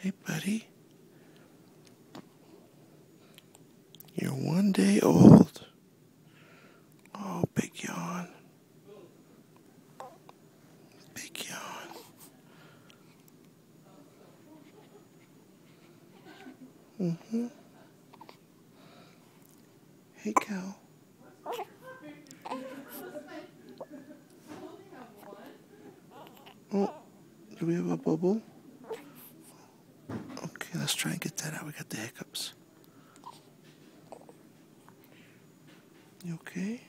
Hey, buddy. You're 1 day old. Oh, big yawn. Big yawn. Hey, Cal. Oh, do we have a bubble? Okay, let's try and get that out. We got the hiccups. You okay?